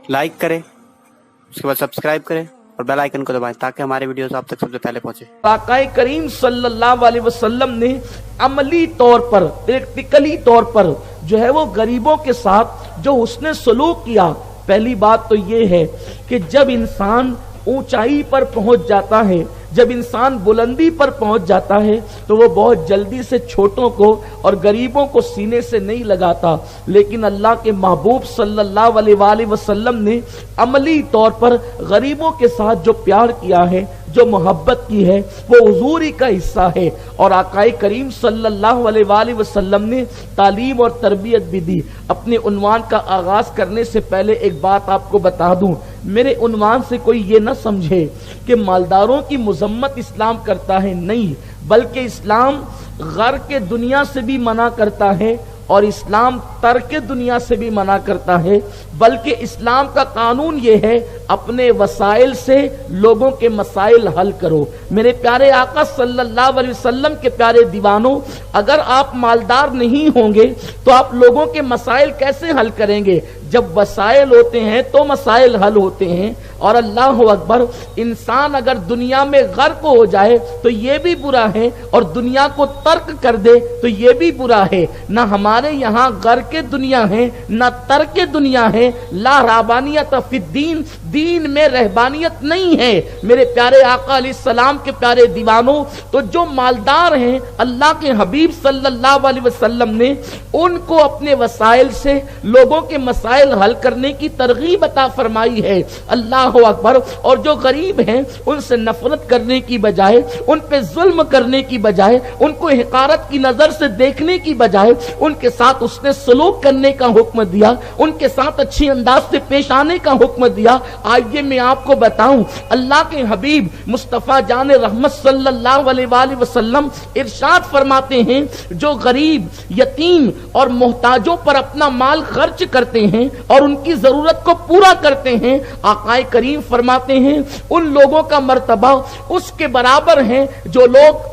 Like करें, उसके बाद सब्सक्राइब करें और बेल आइकन को दबाएं ताकि हमारे वीडियोस आप तक सबसे पहले पहुंचे। आका करीम सल्लल्लाहु अलैहि वसल्लम ने अमली तौर पर, प्रैक्टिकली तौर पर जो है वो गरीबों के साथ जो उसने सलूक किया, पहली बात तो ये है कि जब इंसान ऊंचाई पर पहुंच जाता है, जब इंसान बुलंदी पर पहुंच जाता है तो वो बहुत जल्दी से छोटों को और गरीबों को सीने से नहीं लगाता। लेकिन अल्लाह के महबूब सल्लल्लाहु अलैहि वसल्लम ने अमली तौर पर गरीबों के साथ जो प्यार किया है, जो मोहब्बत की है, वो हुजूरी का हिस्सा है। और आकाए करीम सल्लल्लाहु अलैहि वसल्लम ने तालीम और तरबियत भी दी। अपने उन्वान का आगाज करने से पहले एक बात आपको बता दूं, मेरे उन्वान से कोई ये ना समझे कि मालदारों की मुजम्मत इस्लाम करता है, नहीं, बल्कि इस्लाम गर के दुनिया से भी मना करता है और इस्लाम तर्क दुनिया से भी मना करता है। बल्कि इस्लाम का कानून ये है, अपने वसाइल से लोगों के मसाइल हल करो। मेरे प्यारे आका सल्लल्लाहु अलैहि वसल्लम के प्यारे दीवानों, अगर आप मालदार नहीं होंगे तो आप लोगों के मसाइल कैसे हल करेंगे? जब वसाइल होते हैं तो मसाइल हल होते हैं। और अल्लाह अकबर, इंसान अगर दुनिया में गर्क हो जाए तो ये भी बुरा है और दुनिया को तर्क कर दे तो ये भी बुरा है। ना हमारे यहाँ गर्क दुनिया है, ना तर्क दुनिया है। ला रहबानियत फिद्दीन, दीन में रहबानियत नहीं है। मेरे प्यारे आका अलैहिस्सलाम के प्यारे दीवानों, तो जो मालदार हैं, अल्लाह के हबीब सल्लल्लाहु अलैहि वसल्लम ने उनको अपने वसाइल से लोगों के मसाइल हल करने की तरगीब अता फरमाई है। अल्लाह अकबर। और जो गरीब हैं उनसे नफरत करने की बजाय, उन पे जुल्म करने की बजाय, उनको हिकारत की नजर से देखने की बजाय उनके साथ उसने सलूक करने का हुक्म दिया, उनके साथ अच्छी अंदाज से पेश आने का हुक्म दिया। आइए मैं आपको बताऊं, अल्लाह के हबीब मुस्तफा जान रहमत सल्लल्लाहु अलैहि वसल्लम इरशाद फरमाते हैं, जो गरीब, यतीम और मोहताजों पर अपना माल खर्च करते हैं और उनकी जरूरत को पूरा करते हैं, आकाए करीम फरमाते हैं उन लोगों का मर्तबा उसके बराबर है जो लोग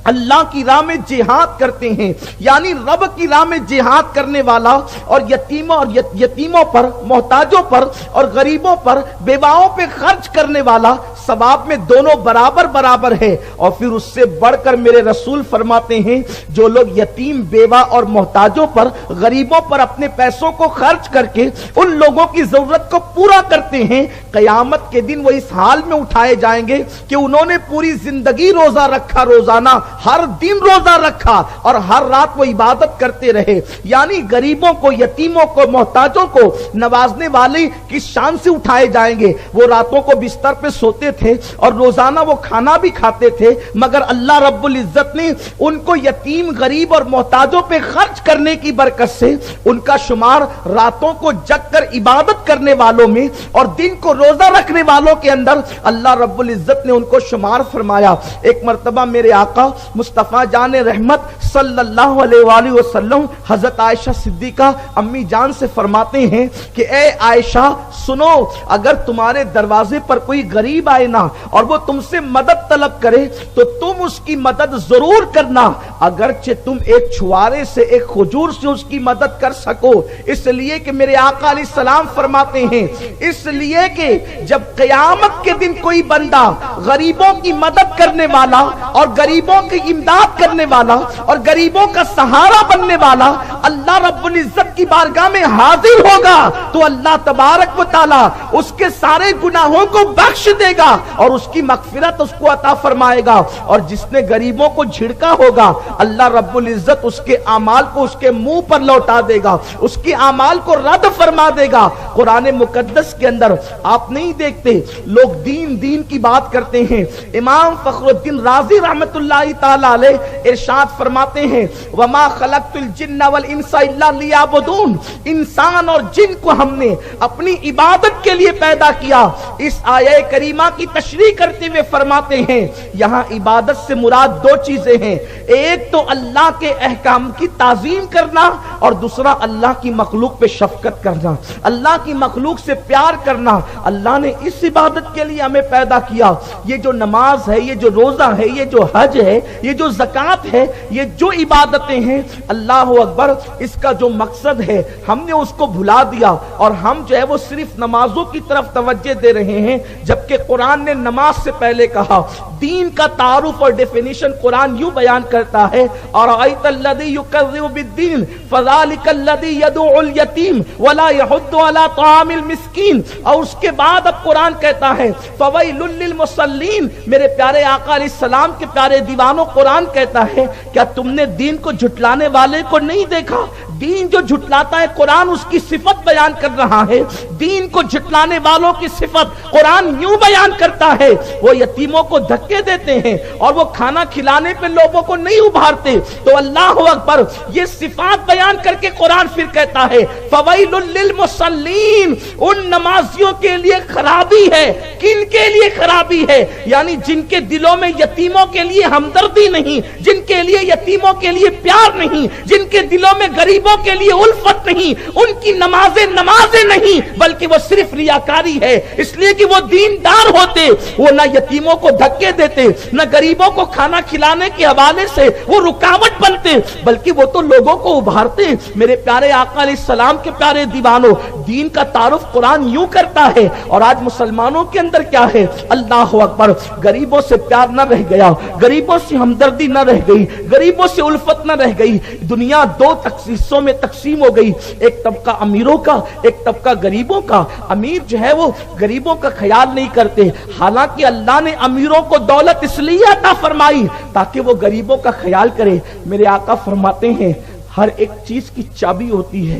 अल्लाह की राह में जिहाद करते हैं। यानी रब की राह में जिहाद करने वाला और यतीमों पर, मोहताजों पर और गरीबों पर, बेवाओं पे खर्च करने वाला सवाब में दोनों बराबर बराबर है। और फिर उससे बढ़कर मेरे रसूल फरमाते हैं, जो लोग यतीम, बेवा और मोहताजों पर, गरीबों पर अपने पैसों को खर्च करके उन लोगों की जरूरत को पूरा करते हैं, कयामत के दिन वो इस हाल में उठाए जाएंगे कि उन्होंने पूरी जिंदगी रोजा रखा, रोजाना हर दिन रोजा रखा और हर रात वो इबादत करते रहे। यानी गरीबों को, यतीमों को, मोहताजों को नवाजने वाले किस शान से उठाए जाएंगे। वो रातों को बिस्तर पे सोते थे और रोजाना वो खाना भी खाते थे, मगर अल्लाह रब्बुल इज्जत ने उनको यतीम, गरीब और मोहताजों पे खर्च करने की बरकत से उनका शुमार रातों को जग कर इबादत करने वालों में और दिन को रोजा रखने वालों के अंदर अल्लाह रब्बुल इज्जत ने उनको शुमार फरमाया। एक मर्तबा मेरे आका मुस्तफा जान रहमत सल्लल्लाहु अलैहि वसल्लम हजरत आयशा सिद्दीका अम्मी जान से फरमाते हैं कि ए आयशा सुनो, अगर तुम्हारे दरवाजे पर कोई गरीब आए ना और वो तुमसे मदद तलब करे तो तुम उसकी मदद जरूर करना, अगरचे तुम एक छुआरे से, एक खजूर से उसकी मदद कर सको। इसलिए कि मेरे आका अलैहिस्सलाम फरमाते हैं, इसलिए कि जब क़यामत के दिन कोई बंदा गरीबों की मदद करने वाला और गरीबों की इमदाद करने वाला और गरीबों का सहारा बनने वाला अल्लाह रब्बुल इज्जत की बारगाह में हाजिर होगा तो अल्लाह तबारक व तआला उसके सारे गुनाहों को बख्श देगा और उसकी मगफिरत उसको अता फरमाएगा। और जिसने गरीबों को झिड़का होगा अल्लाह रब्बुल इज्जत उसके आमाल को उसके मुंह पर लौटा देगा, उसके आमाल को रद्द फरमा देगा। कुरान मुकद्दस के अंदर आप नहीं देखते, लोग दीन दीन की बात करते हैं। इमाम फखरुद्दीन राजी रहमतुल्लाहि ताला अलैह इरशाद फरमाते हैं, वमा खलक़तुल जिन्ना वल इंसा इल्ला लियअबुदून, इंसान और जिन को हमने अपनी इबादत के लिए पैदा किया। इस आया करीमा की तशरीह करते हुए फरमाते हैं, यहाँ इबादत से मुराद दो चीजें हैं, एक तो अल्लाह के अहकाम की ताजीम करना और दूसरा अल्लाह की मखलूक पे शफकत करना, अल्लाह की मखलूक से प्यार करना। अल्लाह ने इस इबादत के लिए हमें पैदा किया। ये जो नमाज है, ये जो रोजा है, ये जो हज है, ये जो ज़कात है, ये जो इबादतें हैं, अल्लाह अकबर, इसका जो मकसद है हमने उसको भुला दिया और हम जो है वो सिर्फ نمازوں کی طرف توجہ دے رہے ہیں، جبکہ قرآن نے نماز سے پہلے کہا۔ دین کا تعارف اور ڈیفینیشن قرآن یوں بیان کرتا ہے، اَرَأَيْتَ الَّذِي يُكَذِّبُ بِالدِّينِ فَذَلِكَ الَّذِي يَدُعُّ الْيَتِيمَ وَلَا يَحُضُّ عَلَى طَعَامِ الْمِسْكِينِ۔ اور اس کے بعد اب قرآن کہتا ہے فَوَيْلٌ لِّلْمُصَلِّينَ۔ میرے پیارے آقا علیہ السلام کے پیارے دیوانوں، قرآن کہتا ہے کیا تم نے دین کو جھٹلانے والے کو نہیں دیکھا؟ دین جو جھٹلاتا ہے قرآن اس کی صفت بیان کر رہا ہے۔ دین کو جھٹلانے والوں کی صفت قرآن یوں بیان کرتا ہے، وہ یتیموں کو دھکے دیتے ہیں اور وہ کھانا کھلانے پہ لوگوں کو نہیں ابھارتے۔ تو اللہ اکبر، یہ صفات بیان کر کے قرآن پھر کہتا ہے فویل للمصلین، ان نمازیوں کے لیے خرابی ہے۔ کن کے لیے خرابی ہے؟ یعنی جن کے دلوں میں یتیموں کے لیے ہمدردی نہیں، جن کے لیے یتیموں کے لیے پیار نہیں، جن کے دلوں میں غریبوں کے لیے الفت نہیں، ان کی نمازیں نہیں بلکہ وہ صرف ریاکاری ہے۔ اس لیے کہ وہ دیندار ہوتے، وہ نہ یتیموں کو دھکے دیتے، نہ غریبوں کو کھانا کھلانے کے حوالے سے وہ رکاوٹ بنتے، بلکہ وہ تو لوگوں کو ابھارتے۔ میرے پیارے آقا علیہ السلام کے پیارے دیوانوں، دین کا تعارف قرآن یوں کرتا ہے۔ اور آج مسلمانوں کے اندر کیا ہے؟ اللہ اکبر، غریبوں سے پیار نہ رہ گیا، غریبوں سے ہمدردی نہ رہ گئی، غریبوں سے الفت نہ رہ گئی۔ دنیا دو حصوں میں تقسیم ہو گئی، ایک طبقہ امیروں کا، ایک طبقہ غریبوں کا۔ امیر جو ہے وہ غریبوں کا خیال نہیں کرتے، حالانکہ اللہ نے امیروں کو دولت اس لیے عطا فرمائی تاکہ وہ غریبوں کا خیال کرے۔ میرے آقا فرماتے ہیں ہر ایک چیز کی چابی ہوتی ہے،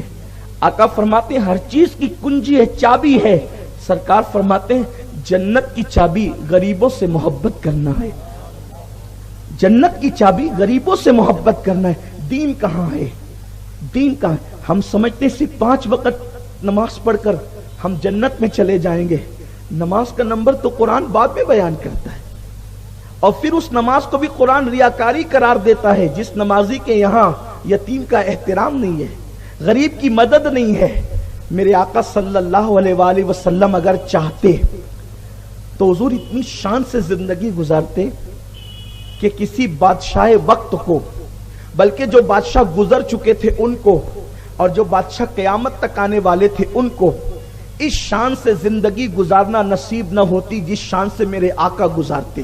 آقا فرماتے ہیں ہر چیز کی کنجی ہے، چابی ہے۔ سرکار فرماتے ہیں جنت کی چابی غریبوں سے محبت کرنا ہے، جنت کی چابی غریبوں سے محبت کرنا ہے۔ دین کہاں ہے؟ دین کہاں ہے؟ ہم سمجھتے ہیں صرف 5 وقت نماز پڑھ کر ہم جنت میں چلے جائیں گے۔ نماز کا نمبر تو قرآن بعد میں بیان کرتا ہے، اور پھر اس نماز کو بھی قرآن ریاکاری قرار دیتا ہے۔ جس نمازی کے یہاں یتیم کا احترام نہیں ہے، غریب کی مدد نہیں ہے، میرے آقا صلی اللہ علیہ وآلہ وسلم اگر چاہتے تو حضور اتنی شان سے زندگی گزارتے کہ کسی بادشاہ وقت کو، بلکہ جو بادشاہ گزر چکے تھے ان کو، اور جو بادشاہ قیامت تک آنے والے تھے ان کو، اس شان سے زندگی گزارنا نصیب نہ ہوتی جس شان سے میرے آقا گزارتے۔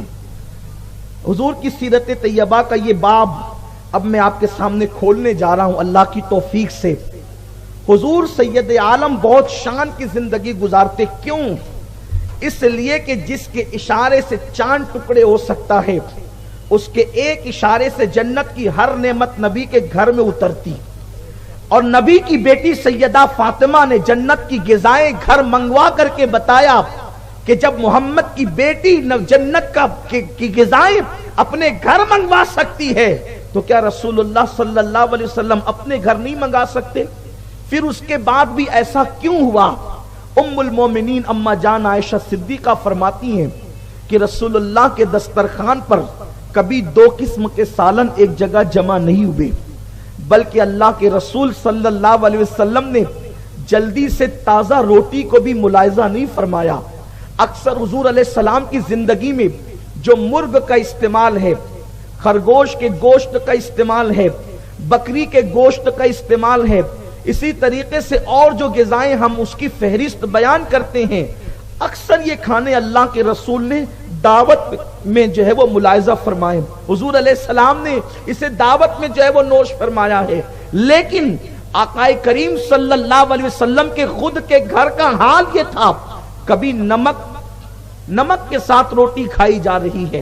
حضور کی سیرت طیبہ کا یہ باب اب میں آپ کے سامنے کھولنے جا رہا ہوں اللہ کی توفیق سے۔ حضور سید عالم بہت شان کی زندگی گزارتے، کیوں؟ اس لیے کہ جس کے اشارے سے چاند ٹکڑے ہو سکتا ہے، اس کے ایک اشارے سے جنت کی ہر نعمت نبی کے گھر میں اترتی۔ اور نبی کی بیٹی سیدہ فاطمہ نے جنت کی غذائیں گھر منگوا کر کے بتایا کہ جب محمد کی بیٹی جنت کی غذائیں اپنے گھر منگوا سکتی ہے تو کیا رسول اللہ صلی اللہ علیہ وسلم اپنے گھر نہیں منگا سکتے؟ پھر اس کے بعد بھی ایسا کیوں ہوا؟ ام المومنین اما جان عائشہ صدیقہ فرماتی ہیں کہ رسول اللہ کے دسترخوان پر کبھی 2 قسم کے سالن ایک جگہ جمع نہیں ہوئے، بلکہ اللہ کے رسول صلی اللہ علیہ وسلم نے جلدی سے تازہ روٹی کو بھی ملاحظہ نہیں فرمایا۔ اکثر حضور علیہ السلام کی زندگی میں جو مرغ کا استعمال ہے، خرگوش کے گوشت کا استعمال ہے، بکری کے گوشت کا استعمال ہے، اسی طریقے سے اور جو غذائیں ہم اس کی فہرست بیان کرتے ہیں، اکثر یہ کھانے اللہ کے رسول نے دعوت میں جو ہے وہ ملاحظہ فرمائے۔ حضور علیہ السلام نے اسے دعوت میں جو ہے وہ نوش فرمایا ہے، لیکن آقا کریم صلی اللہ علیہ وسلم کے خود کے گھر کا حال یہ تھا، کبھی نمک کے ساتھ روٹی کھائی جا رہی ہے،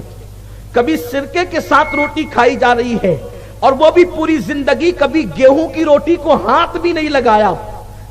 کبھی سرکے کے ساتھ روٹی کھائی جا رہی ہے، اور وہ بھی پوری زندگی کبھی گیہوں کی روٹی کو ہاتھ بھی نہیں لگایا،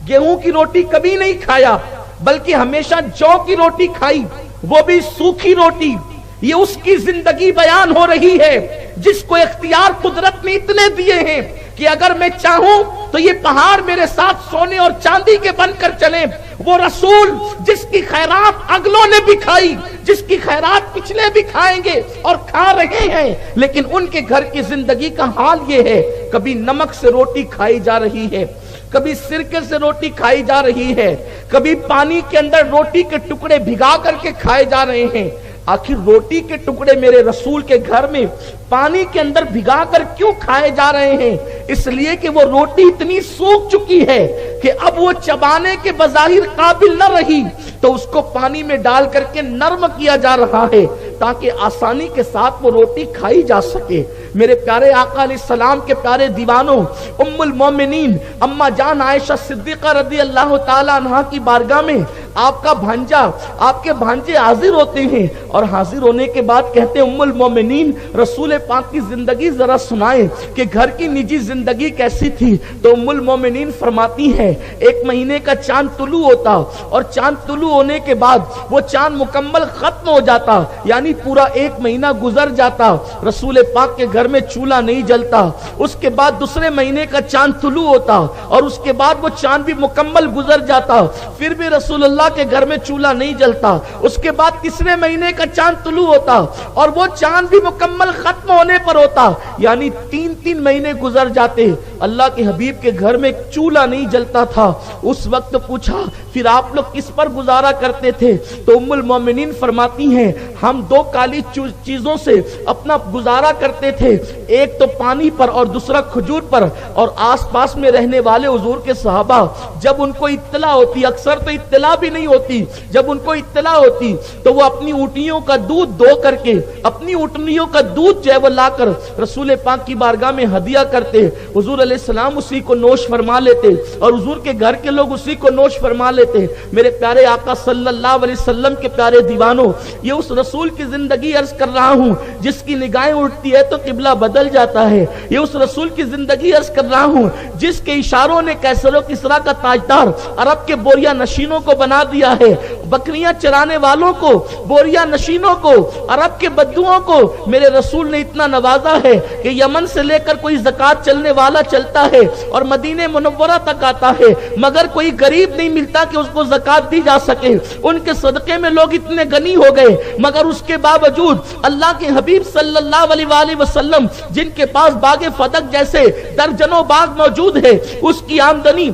گیہوں کی روٹی کبھی نہیں کھایا، بلکہ ہمیشہ جو کی روٹی کھائی، وہ بھی سوکھی روٹی۔ یہ اس کی زندگی بیان ہو رہی ہے جس کو اختیار قدرت نے اتنے دیے ہیں کہ اگر میں چاہوں تو یہ پہاڑ میرے ساتھ سونے اور چاندی کے بن کر چلیں۔ وہ رسول جس کی خیرات اگلوں نے بھی کھائی، جس کی خیرات پچھلے بھی کھائیں گے اور کھا رہے ہیں، لیکن ان کے گھر کی زندگی کا حال یہ ہے، کبھی نمک سے روٹی کھائی جا رہی ہے، کبھی سرکے سے روٹی کھائی جا رہی ہے، کبھی پانی کے اندر روٹی کے ٹکڑے بھگا کر کے کھائے جا رہے ہیں۔ आखिर रोटी के टुकड़े मेरे रसूल के घर में पानी के अंदर भिगा कर क्यों खाए जा रहे हैं? इसलिए कि वो रोटी इतनी सूख चुकी है कि अब वो चबाने के बजाहिर काबिल न रही, तो उसको पानी में डाल करके नरम किया जा रहा है ताकि आसानी के साथ वो रोटी खाई जा सके। मेरे प्यारे आका अलैहिस्सलाम के प्यारे दीवानों, उम्मुल मोमिनीन अम्मा जान आयशा सिद्दीका रज़ी अल्लाह ताला अन्हा की बारगाह में आपका भांजा, आपके भांजे हाजिर होते हैं और हाजिर होने के बाद कहते हैं, उम्मुल मोमिनीन रसूल पाक की जिंदगी जरा सुनाए कि घर की निजी जिंदगी कैसी थी। तो उम्मुल मोमिनीन फरमाती है, एक महीने का चांद तुलू होता और चांद तुलू होने के बाद वो चांद मुकम्मल खत्म हो जाता, यानी पूरा एक महीना गुजर जाता, रसूल पाक के घर में चूल्हा नहीं जलता। उसके बाद दूसरे महीने का चांद तुलू होता और उसके बाद वो चांद भी मुकम्मल गुजर जाता, फिर भी रसूलुल्लाह के घर में चूल्हा नहीं जलता। उसके बाद तीसरे महीने का चांद तुलू होता और वो चांद भी मुकम्मल खत्म होने पर होता, यानी 3-3 महीने गुजर जाते, अल्लाह के हबीब के घर में चूल्हा नहीं जलता था। उस वक्त पूछा, फिर आप लोग किस पर गुजारा करते थे? तो उम्मुल मोमिनीन फरमाती हैं, हम 2 काली चीजों से अपना गुजारा करते थे, एक तो पानी पर और दूसरा खजूर पर। और आसपास में रहने वाले हुजूर के सहाबा, जब उनको इत्तला होती, अक्सर तो इत्तला भी नहीं होती, जब उनको इत्तला होती तो वो अपनी ऊँटनियों का दूध धो करके, अपनी ऊँटनियों का दूध जो है वो लाकर रसूल पाक की बारगाह में हदिया करते। हुजूर अलैहिस्सलाम उसी को नोश फरमा लेते और हुजूर के घर के लोग उसी को नोश फरमा लेते। मेरे प्यारे आका सल्लल्लाहु अलैहि वसल्लम के प्यारे दीवानों, ये उस रसूल की जिंदगी अर्ज कर रहा हूँ जिसकी निगाहें उठती है तो किबला बदल जाता है। ये उस रसूल की जिंदगी अर्ज कर रहा हूँ जिसके इशारों ने कैसर किसरा का ताजदार अरब के बोरिया नशीनों को बना दिया है। बकरियां चराने वालों को, बोरिया नशीनों को, अरब के बद्दुओं को मेरे रसूल ने इतना नवाजा है कि यमन से लेकर कोई ज़कात चलने वाला चलता है और मदीने मुनव्वरा तक आता है, मगर कोई गरीब नहीं मिलता कि उसको ज़कात दी जा सके। उनके सदके में लोग इतने गनी हो गए, मगर उसके बावजूद अल्लाह के हबीब सल्लल्लाहु अलैहि वसल्लम जिनके पास बागे फदक जैसे दर्जनों बाग मौजूद है, उसकी आमदनी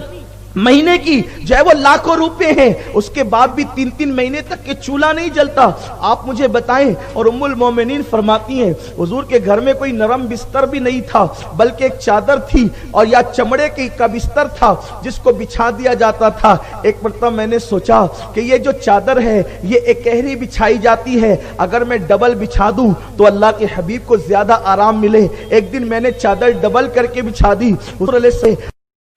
महीने की जो है वो लाखों रुपए हैं, उसके बाद भी 3-3 महीने तक के चूल्हा नहीं जलता। आप मुझे बताएं। और उम्मुल मोमिनीन फरमाती हैं, हुजूर के घर में कोई नरम बिस्तर भी नहीं था, बल्कि एक चादर थी और या चमड़े का बिस्तर था जिसको बिछा दिया जाता था। एक मरतबा मैंने सोचा कि ये जो चादर है ये एकहरी बिछाई जाती है, अगर मैं डबल बिछा दूं तो अल्लाह के हबीब को ज्यादा आराम मिले। एक दिन मैंने चादर डबल करके बिछा दी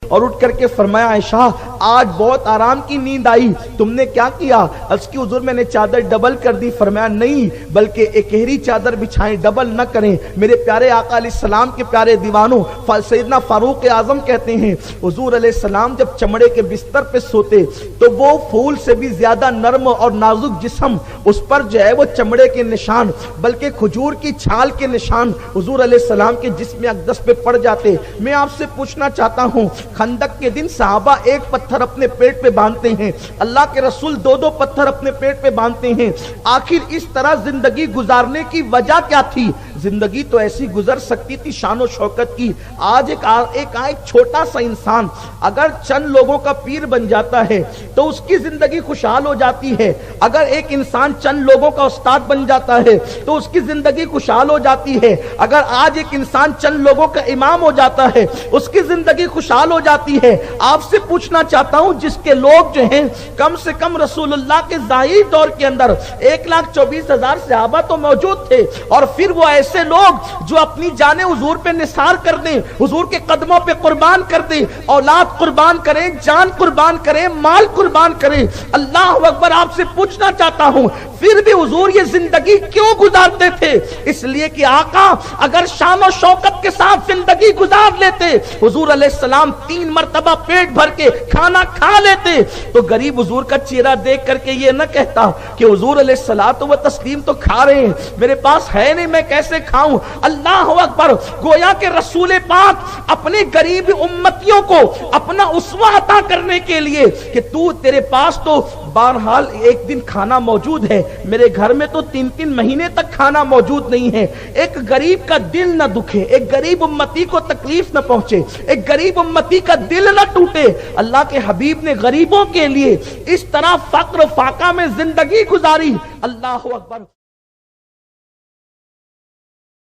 और उठ करके फरमाया, आयशा आज बहुत आराम की नींद आई, तुमने क्या किया? उसकी हुजूर मैंने चादर डबल कर दी। फरमाया नहीं, बल्कि एकहरी चादर बिछाएं, डबल न करें। मेरे प्यारे आका अलैहिस्सलाम के प्यारे दीवानों, सैयदना फारूक आजम कहते हैं, हुजूर अलैहिस्सलाम जब चमड़े के बिस्तर पे सोते तो वो फूल से भी ज्यादा नर्म और नाजुक जिस्म, उस पर जो है वो चमड़े के निशान बल्कि खजूर की छाल के निशान हुजूर अलैहिस्सलाम के जिस्म अक़दस पे पड़ जाते। मैं आपसे पूछना चाहता हूँ, खंदक के दिन सहाबा एक पत्थर अपने पेट पे बांधते हैं, अल्लाह के रसूल 2-2 पत्थर अपने पेट पे बांधते हैं। आखिर इस तरह जिंदगी गुजारने की वजह क्या थी? जिंदगी तो ऐसी गुजर सकती थी शान और शौकत की। आज एक छोटा सा इंसान अगर चंद लोगों का पीर बन जाता है तो उसकी जिंदगी खुशहाल हो जाती है। अगर एक इंसान चंद लोगों का उस्ताद बन जाता है तो उसकी जिंदगी खुशहाल हो जाती है। अगर आज एक इंसान चंद लोगों का इमाम हो जाता है उसकी जिंदगी खुशहाल हो जाती है। आपसे पूछना चाहता हूं, जिसके लोग जो हैं कम से कम रसूलुल्लाह के ज़ाहिर दौर के अंदर 1,24,000 सहाबा तो मौजूद थे, और फिर वो ऐसे लोग जो अपनी जाने हुजूर पे निसार कर दें, हुजूर के कदमों पे कुर्बान कर दें, औलाद कुर्बान करें, जान कुर्बान करें, माल कुर्बान करें। अल्लाह अकबर, आपसे पूछना चाहता हूं फिर भी हुजूर ये जिंदगी क्यों गुजारते थे? इसलिए कि आका अगर शान और शौकत के साथ जिंदगी गुजार लेते, हुजूर अलैहिस्सलाम 3 मरतबा पेट भर के खाना खा लेते, तो गरीब हुजूर का चेहरा देख करके ये न कहता कि हुजूर अलैहिस्सलातो व तस्लीम तो खा रहे हैं, मेरे पास है नहीं, मैं कैसे खाऊं? अल्लाह अकबर, गोया के रसूल पाक अपने गरीब उम्मतियों को अपना उसवा अता करने के लिए कि तू, तेरे पास तो बहरहाल एक दिन खाना मौजूद है, मेरे घर में तो 3-3 महीने तक खाना मौजूद नहीं है। एक गरीब का दिल न दुखे, एक गरीब उम्मती को तकलीफ न पहुंचे, एक गरीब उम्मती का दिल न टूटे। अल्लाह के हबीब ने गरीबों के लिए इस तरह फक्र फाका में जिंदगी गुजारी। अल्लाह अकबर।